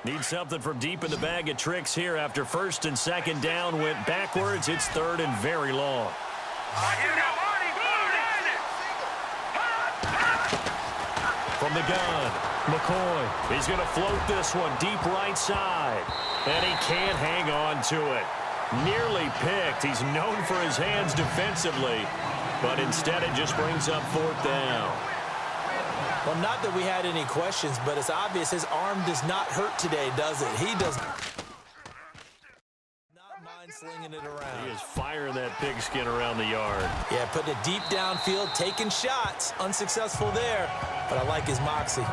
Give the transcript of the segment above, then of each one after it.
Need something from deep in the bag of tricks here after first and second down went backwards. It's third and very long. From the gun, McCoy. He's going to float this one deep right side. And he can't hang on to it. Nearly picked. He's known for his hands defensively. But instead it just brings up fourth down. Well, not that we had any questions, but it's obvious his arm does not hurt today, does it? He does not mind slinging it around. He is firing that pigskin around the yard. Yeah, putting it deep downfield, taking shots. Unsuccessful there, but I like his moxie.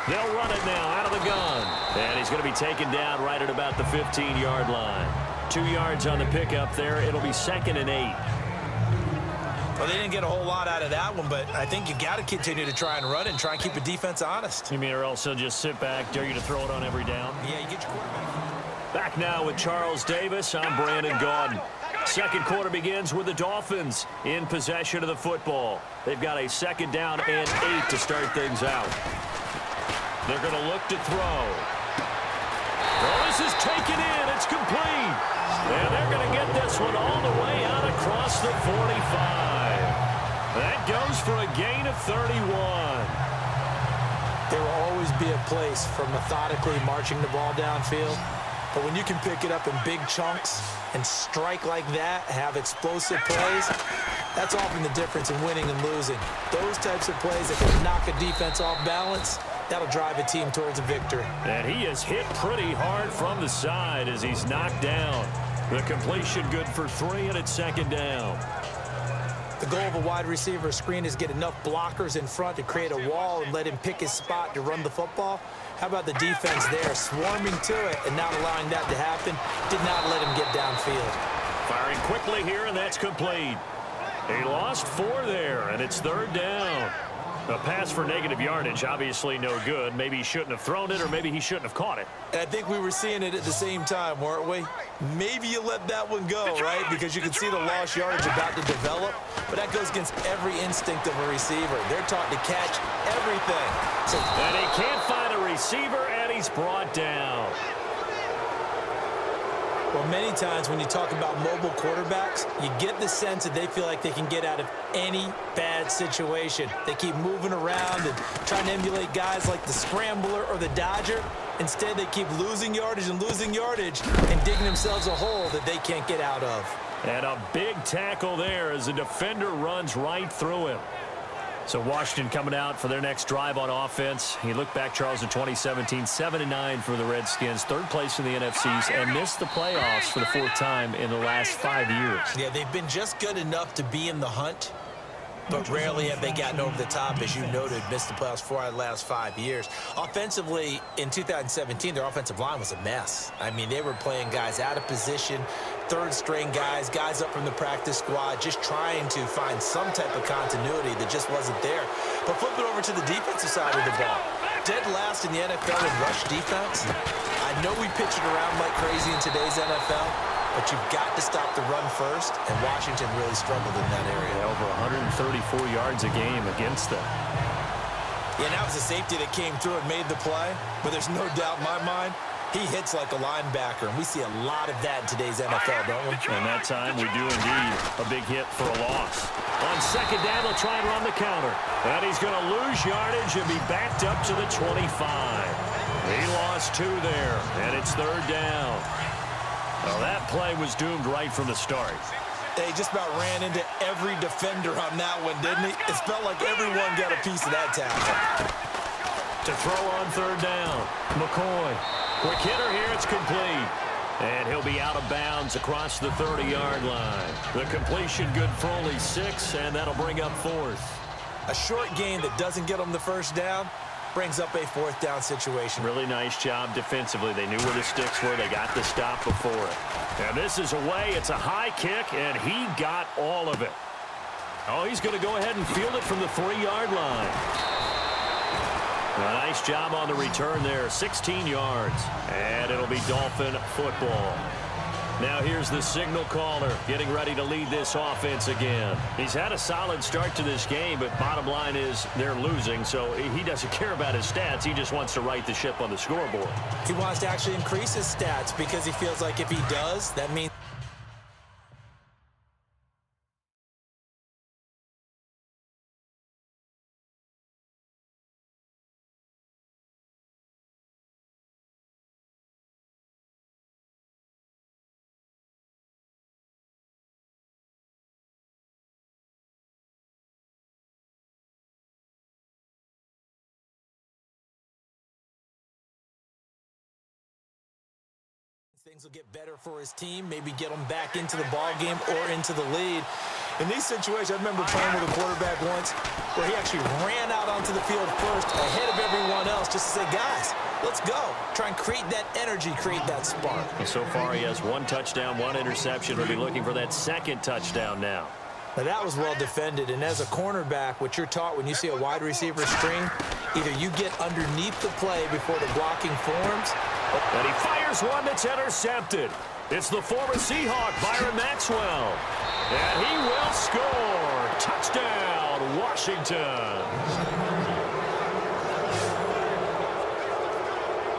They'll run it now out of the gun. And he's going to be taken down right at about the 15-yard line. 2 yards on the pickup there. It'll be 2nd and 8. Well, they didn't get a whole lot out of that one, but I think you got to continue to try and run and try and keep the defense honest. You mean or else he'll just sit back, dare you to throw it on every down? Yeah, you get your quarterback. Back now with Charles Davis. I'm Brandon Gaudin. Second quarter begins with the Dolphins in possession of the football. They've got a 2nd down and 8 to start things out. They're going to look to throw. Well, this is taken in. It's complete. And they're going to get this one all the way out across the 45. That goes for a gain of 31. There will always be a place for methodically marching the ball downfield. But when you can pick it up in big chunks and strike like that, have explosive plays, that's often the difference in winning and losing. Those types of plays that can knock a defense off balance, that'll drive a team towards a victory. And he is hit pretty hard from the side as he's knocked down. The completion good for 3, and it's 2nd down. The goal of a wide receiver screen is get enough blockers in front to create a wall and let him pick his spot to run the football. How about the defense there, swarming to it and not allowing that to happen? Did not let him get downfield. Firing quickly here, and that's complete. He lost 4 there, and it's 3rd down. A pass for negative yardage, obviously no good. Maybe he shouldn't have thrown it, or maybe he shouldn't have caught it. And I think we were seeing it at the same time, weren't we? Maybe you let that one go, right? Because you can see the lost yardage about to develop. But that goes against every instinct of a receiver. They're taught to catch everything. And he can't find a receiver, and he's brought down. Well, many times when you talk about mobile quarterbacks, you get the sense that they feel like they can get out of any bad situation. They keep moving around and trying to emulate guys like the Scrambler or the Dodger. Instead, they keep losing yardage and digging themselves a hole that they can't get out of. And a big tackle there as the defender runs right through him. So Washington coming out for their next drive on offense. You look back, Charles, in 2017, 7-9 for the Redskins, 3rd place in the NFCs, and missed the playoffs for the 4th time in the last 5 years. Yeah, they've been just good enough to be in the hunt, but rarely have they gotten over the top. As you noted, missed the playoffs 4 out of the last 5 years. Offensively, in 2017, their offensive line was a mess. I mean, they were playing guys out of position, 3rd-string guys up from the practice squad, just trying to find some type of continuity that just wasn't there. But flip it over to the defensive side of the ball. Dead last in the NFL in rush defense. I know we pitch it around like crazy in today's NFL, but you've got to stop the run first, and Washington really struggled in that area. Yeah, over 134 yards a game against them. Yeah, and that was a safety that came through and made the play, but there's no doubt in my mind, He hits like a linebacker, and we see a lot of that in today's NFL, don't we? And that time we do indeed a big hit for a loss. On second down, they'll try and run the counter. And he's going to lose yardage and be backed up to the 25. He lost 2 there, and it's third down. Well, that play was doomed right from the start. They just about ran into every defender on that one, didn't he? It felt like everyone got a piece of that tackle. To throw on third down, McCoy. Quick hitter here, it's complete. And he'll be out of bounds across the 30-yard line. The completion good for only 6, and that'll bring up 4th. A short gain that doesn't get them the first down brings up a 4th down situation. Really nice job defensively. They knew where the sticks were. They got the stop before it. And this is away. It's a high kick, and he got all of it. Oh, he's going to go ahead and field it from the 3-yard line. A nice job on the return there, 16 yards. And it'll be Dolphin football. Now here's the signal caller getting ready to lead this offense again. He's had a solid start to this game, but bottom line is they're losing, so he doesn't care about his stats. He just wants to right the ship on the scoreboard. He wants to actually increase his stats because he feels like if he does, that means things will get better for his team, maybe get them back into the ball game or into the lead. In these situations, I remember playing with a quarterback once where he actually ran out onto the field first ahead of everyone else just to say, guys, let's go. Try and create that energy, create that spark. And so far, he has 1 touchdown, 1 interception. We'll be looking for that 2nd touchdown now. Now, that was well defended, and as a cornerback, what you're taught when you see a wide receiver screen, either you get underneath the play before the blocking forms. And he fires one that's intercepted. It's the former Seahawk, Byron Maxwell. And he will score. Touchdown, Washington.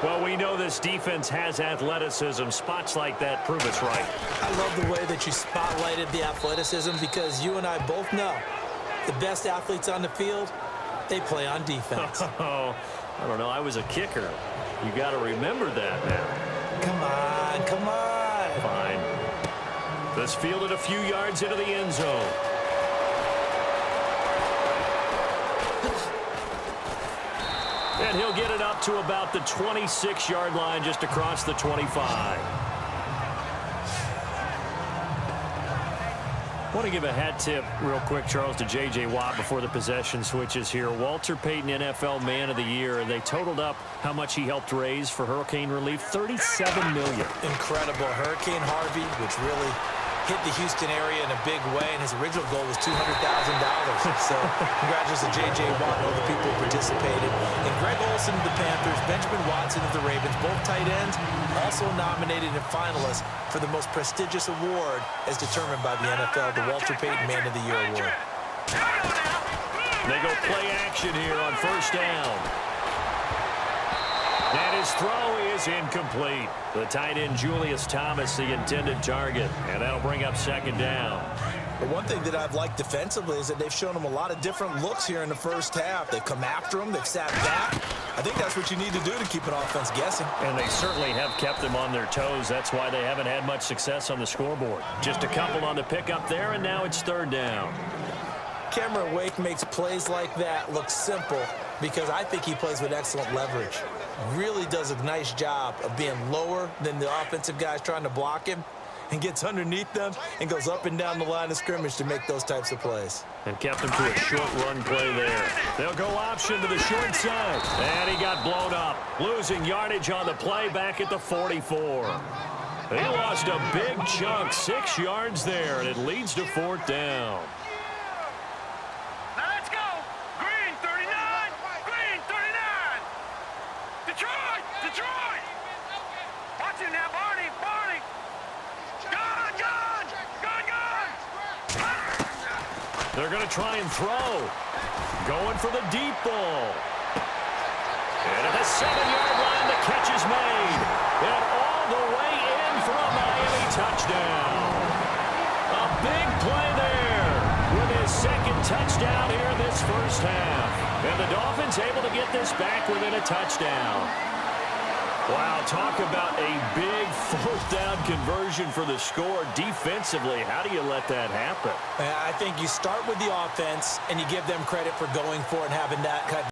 Well, we know this defense has athleticism. Spots like that prove us right. I love the way that you spotlighted the athleticism because you and I both know the best athletes on the field, they play on defense. Oh, I don't know. I was a kicker. You got to remember that now. Come on, come on. Fine. This fielded a few yards into the end zone. And he'll get it up to about the 26-yard line just across the 25. I want to give a hat tip real quick, Charles, to J.J. Watt before the possession switches here. Walter Payton, NFL Man of the Year, and they totaled up how much he helped raise for hurricane relief, $37 million. Incredible. Hurricane Harvey, which really hit the Houston area in a big way, and his original goal was $200,000. So congratulations to J.J. Watt and all the people who participated. And Greg Olsen of the Panthers, Benjamin Watson of the Ravens, both tight ends, also nominated and finalists for the most prestigious award as determined by the NFL, the Walter Payton Man of the Year Award. They go play action here on first down. And his throw is incomplete. The tight end, Julius Thomas, the intended target. And that'll bring up second down. But one thing that I've liked defensively is that they've shown him a lot of different looks here in the first half. They've come after him. They've sat back. I think that's what you need to do to keep an offense guessing. And they certainly have kept them on their toes. That's why they haven't had much success on the scoreboard. Just a couple on the pickup there, and now it's third down. Cameron Wake makes plays like that look simple because I think he plays with excellent leverage. Really does a nice job of being lower than the offensive guys trying to block him and gets underneath them and goes up and down the line of scrimmage to make those types of plays. And kept him to a short run play there. They'll go option to the short side. And he got blown up, losing yardage on the play back at the 44. He lost a big chunk, 6 yards there, and it leads to fourth down. They're going to try and throw. Going for the deep ball. And at the 7-yard line, the catch is made. And all the way in for a Miami touchdown. A big play there with his second touchdown here in this first half. And the Dolphins able to get this back within a touchdown. Wow, talk about a big fourth down conversion for the score. Defensively, how do you let that happen? I think you start with the offense, and you give them credit for going for it and having that cut.